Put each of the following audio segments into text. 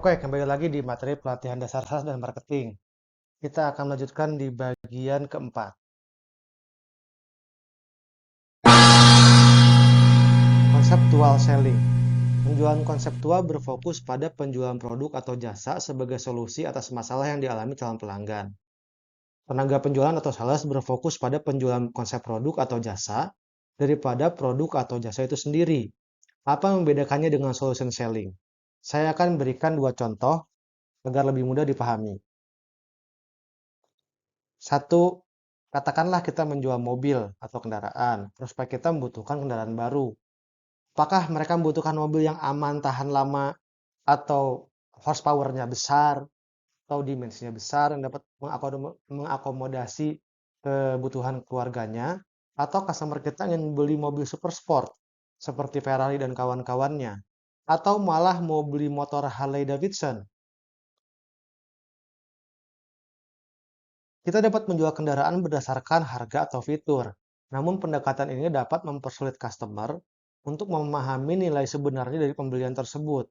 Oke, kembali lagi di materi pelatihan dasar sales dan marketing. Kita akan melanjutkan di bagian keempat. Conceptual selling. Penjualan konseptual berfokus pada penjualan produk atau jasa sebagai solusi atas masalah yang dialami calon pelanggan. Tenaga penjualan atau sales berfokus pada penjualan konsep produk atau jasa daripada produk atau jasa itu sendiri. Apa yang membedakannya dengan solution selling? Saya akan berikan dua contoh agar lebih mudah dipahami. Satu, katakanlah kita menjual mobil atau kendaraan, prospek kita membutuhkan kendaraan baru. Apakah mereka membutuhkan mobil yang aman, tahan lama, atau horsepower-nya besar, atau dimensinya besar, yang dapat mengakomodasi kebutuhan keluarganya, atau customer kita ingin beli mobil super sport, seperti Ferrari dan kawan-kawannya, atau malah mau beli motor Harley Davidson. Kita dapat menjual kendaraan berdasarkan harga atau fitur, namun pendekatan ini dapat mempersulit customer untuk memahami nilai sebenarnya dari pembelian tersebut.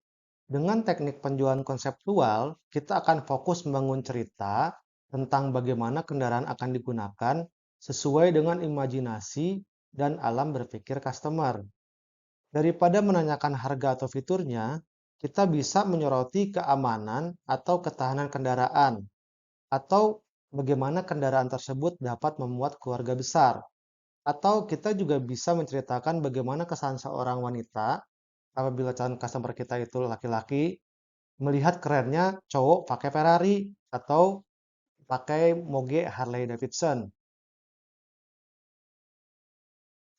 Dengan teknik penjualan konseptual, kita akan fokus membangun cerita tentang bagaimana kendaraan akan digunakan sesuai dengan imajinasi dan alam berpikir customer. Daripada menanyakan harga atau fiturnya, kita bisa menyoroti keamanan atau ketahanan kendaraan atau bagaimana kendaraan tersebut dapat memuat keluarga besar. Atau kita juga bisa menceritakan bagaimana kesan seorang wanita apabila calon customer kita itu laki-laki melihat kerennya cowok pakai Ferrari atau pakai moge Harley Davidson.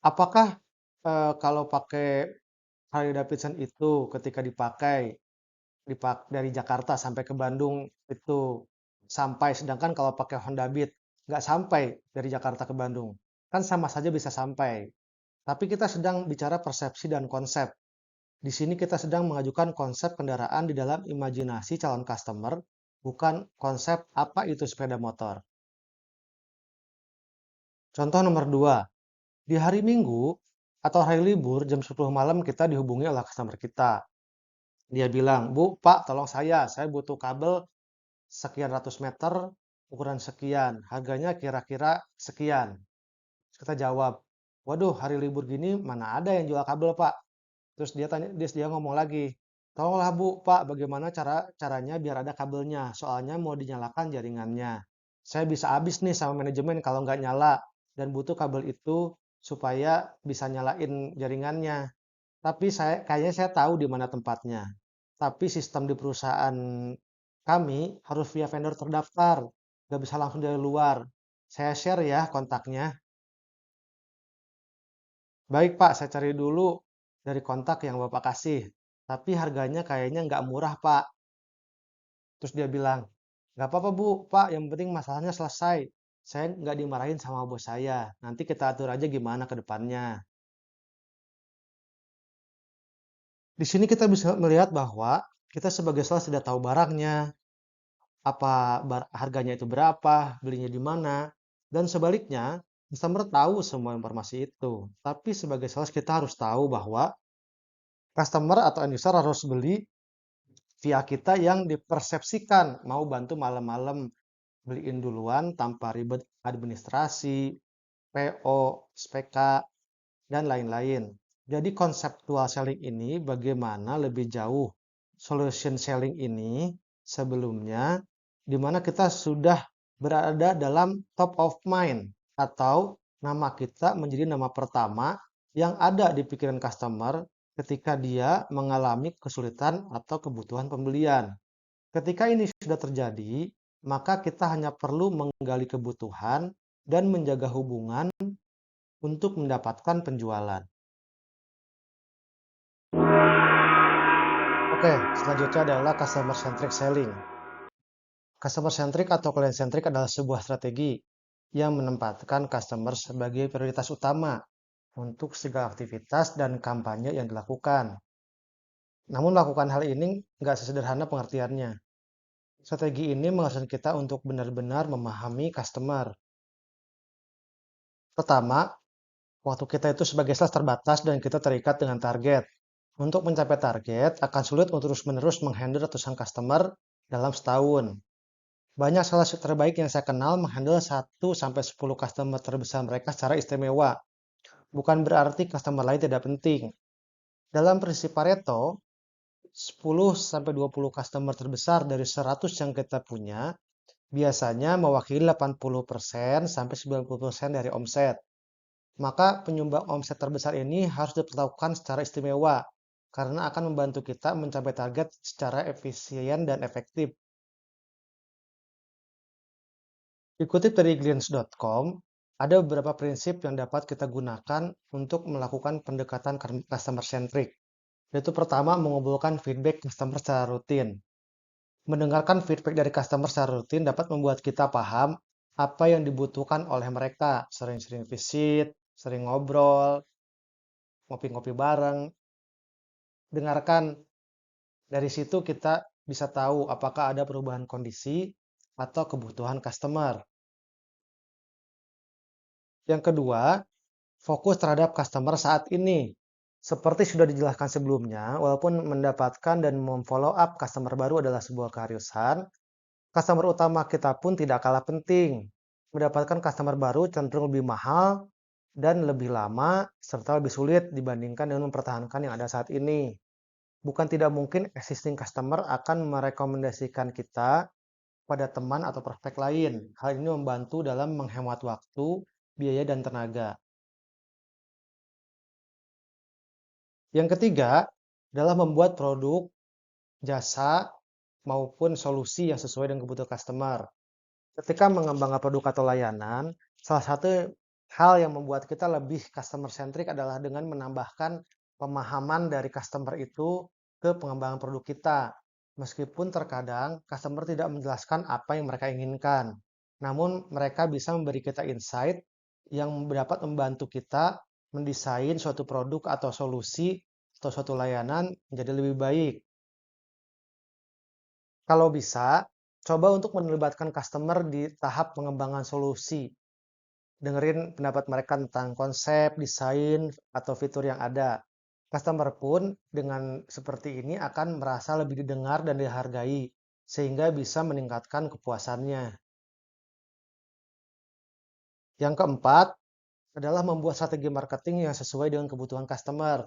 Apakah kalau pakai Harley Davidson itu ketika dipakai dari Jakarta sampai ke Bandung itu sampai, sedangkan kalau pakai Honda Beat nggak sampai dari Jakarta ke Bandung, kan sama saja bisa sampai. Tapi kita sedang bicara persepsi dan konsep. Di sini kita sedang mengajukan konsep kendaraan di dalam imajinasi calon customer, bukan konsep apa itu sepeda motor. Contoh nomor 2, di hari Minggu atau hari libur jam 10 malam kita dihubungi oleh customer kita. Dia bilang, "Bu, Pak, tolong saya butuh kabel sekian ratus meter, ukuran sekian, harganya kira-kira sekian." Terus kita jawab, "Waduh, hari libur gini mana ada yang jual kabel, Pak?" Terus dia ngomong lagi, "Tolonglah Bu, Pak, bagaimana caranya biar ada kabelnya? Soalnya mau dinyalakan jaringannya. Saya bisa habis nih sama manajemen kalau nggak nyala dan butuh kabel itu supaya bisa nyalain jaringannya. Tapi kayaknya saya tahu di mana tempatnya. Tapi sistem di perusahaan kami harus via vendor terdaftar, nggak bisa langsung dari luar. Saya share ya kontaknya." "Baik Pak, saya cari dulu dari kontak yang Bapak kasih. Tapi harganya kayaknya nggak murah Pak." Terus dia bilang, "Nggak apa-apa Bu, Pak, yang penting masalahnya selesai. Saya nggak dimarahin sama bos saya. Nanti kita atur aja gimana ke depannya." Di sini kita bisa melihat bahwa kita sebagai sales tidak tahu barangnya, harganya itu berapa, belinya di mana, dan sebaliknya, customer tahu semua informasi itu. Tapi sebagai sales kita harus tahu bahwa customer atau end user harus beli via kita yang dipersepsikan mau bantu malam-malam, beliin duluan tanpa ribet administrasi, PO, SPK, dan lain-lain. Jadi conceptual selling ini bagaimana lebih jauh solution selling ini sebelumnya, di mana kita sudah berada dalam top of mind atau nama kita menjadi nama pertama yang ada di pikiran customer ketika dia mengalami kesulitan atau kebutuhan pembelian. Ketika ini sudah terjadi, maka kita hanya perlu menggali kebutuhan dan menjaga hubungan untuk mendapatkan penjualan. Oke, selanjutnya adalah customer centric selling. Customer centric atau client centric adalah sebuah strategi yang menempatkan customer sebagai prioritas utama untuk segala aktivitas dan kampanye yang dilakukan. Namun melakukan hal ini nggak sesederhana pengertiannya. Strategi ini mengharuskan kita untuk benar-benar memahami customer. Pertama, waktu kita itu sebagai sales terbatas dan kita terikat dengan target. Untuk mencapai target, akan sulit untuk terus-menerus menghandle ratusan customer dalam setahun. Banyak sales terbaik yang saya kenal menghandle 1-10 customer terbesar mereka secara istimewa. Bukan berarti customer lain tidak penting. Dalam prinsip Pareto, 10-20 customer terbesar dari 100 yang kita punya biasanya mewakili 80% sampai 90% dari omset. Maka penyumbang omset terbesar ini harus diperlakukan secara istimewa karena akan membantu kita mencapai target secara efisien dan efektif. Dikutip dari Glance.com, ada beberapa prinsip yang dapat kita gunakan untuk melakukan pendekatan customer centric. Yaitu pertama, mengumpulkan feedback customer secara rutin. Mendengarkan feedback dari customer secara rutin dapat membuat kita paham apa yang dibutuhkan oleh mereka. Sering-sering visit, sering ngobrol, ngopi-ngopi bareng. Dengarkan, dari situ kita bisa tahu apakah ada perubahan kondisi atau kebutuhan customer. Yang kedua, fokus terhadap customer saat ini. Seperti sudah dijelaskan sebelumnya, walaupun mendapatkan dan memfollow up customer baru adalah sebuah keharusan, customer utama kita pun tidak kalah penting. Mendapatkan customer baru cenderung lebih mahal dan lebih lama, serta lebih sulit dibandingkan dengan mempertahankan yang ada saat ini. Bukan tidak mungkin existing customer akan merekomendasikan kita pada teman atau prospek lain. Hal ini membantu dalam menghemat waktu, biaya, dan tenaga. Yang ketiga adalah membuat produk, jasa, maupun solusi yang sesuai dengan kebutuhan customer. Ketika mengembangkan produk atau layanan, salah satu hal yang membuat kita lebih customer centric adalah dengan menambahkan pemahaman dari customer itu ke pengembangan produk kita. Meskipun terkadang customer tidak menjelaskan apa yang mereka inginkan, namun mereka bisa memberi kita insight yang dapat membantu kita mendesain suatu produk atau solusi atau suatu layanan menjadi lebih baik. Kalau bisa, coba untuk melibatkan customer di tahap pengembangan solusi. Dengerin pendapat mereka tentang konsep, desain, atau fitur yang ada. Customer pun dengan seperti ini akan merasa lebih didengar dan dihargai, sehingga bisa meningkatkan kepuasannya. Yang keempat adalah membuat strategi marketing yang sesuai dengan kebutuhan customer.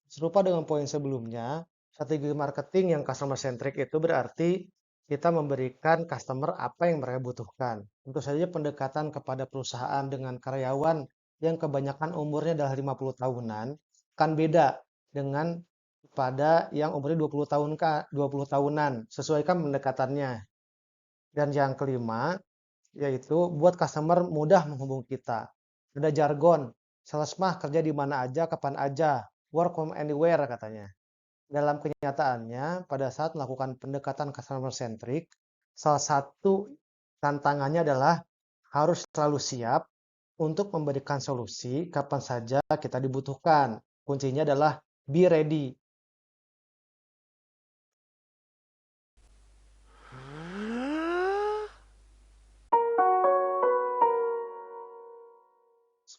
Serupa dengan poin sebelumnya, strategi marketing yang customer centric itu berarti kita memberikan customer apa yang mereka butuhkan. Tentu saja pendekatan kepada perusahaan dengan karyawan yang kebanyakan umurnya adalah 50 tahunan kan beda dengan pada yang umurnya 20 tahunan. Sesuaikan pendekatannya. Dan yang kelima, yaitu buat customer mudah menghubungi kita. Ada jargon, sales mah kerja di mana aja, kapan aja, work from anywhere katanya. Dalam kenyataannya, pada saat melakukan pendekatan customer centric, salah satu tantangannya adalah harus selalu siap untuk memberikan solusi kapan saja kita dibutuhkan. Kuncinya adalah be ready.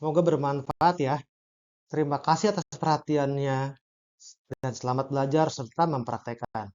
Semoga bermanfaat ya. Terima kasih atas perhatiannya dan selamat belajar serta mempraktekkan.